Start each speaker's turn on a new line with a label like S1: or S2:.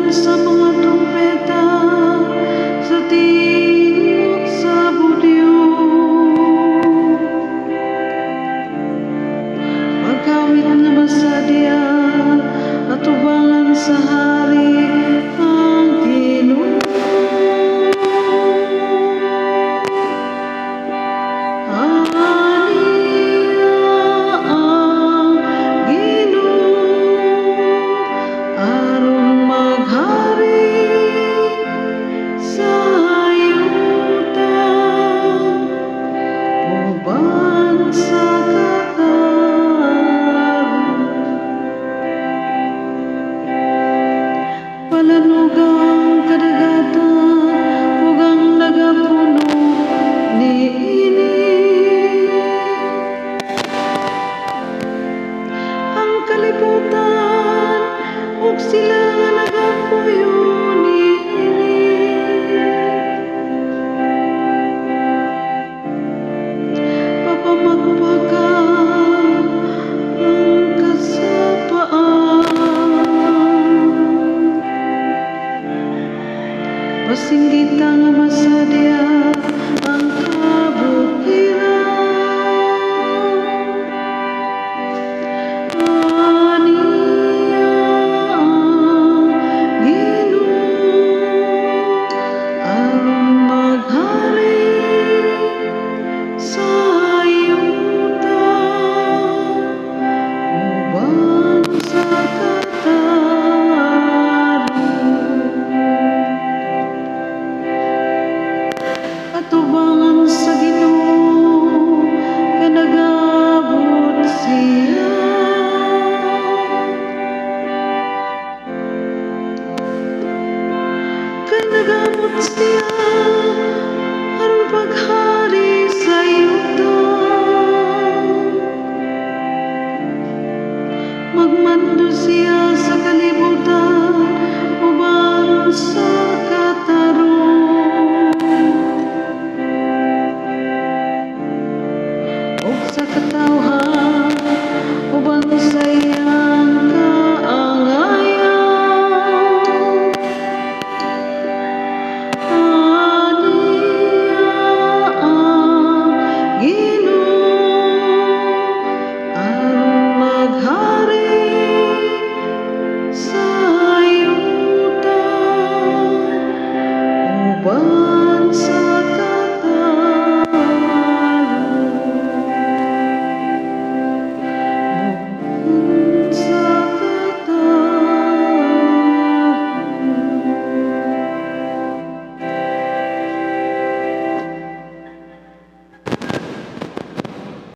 S1: sa mga trumpeta sa tiok sa budyo. Pagkawit nga masadya at tubangan sa hari ang Ginoo. Palanugang kadagatan ug ang nagapuno niini. Ang kalibutan ug sila nga nagapuyo niini. Papamagpaga ang kasapaan. Pasinggita nga masadya ang kabutiran. Aniya ang Ginoo aron maghari sa yuta uban sa tubangan sa Ginoo nga nagabot siya. Kay nagabot siya aron paghari sa yuta. Magmando siya sa kalibutan uban sa katarong. Sa kata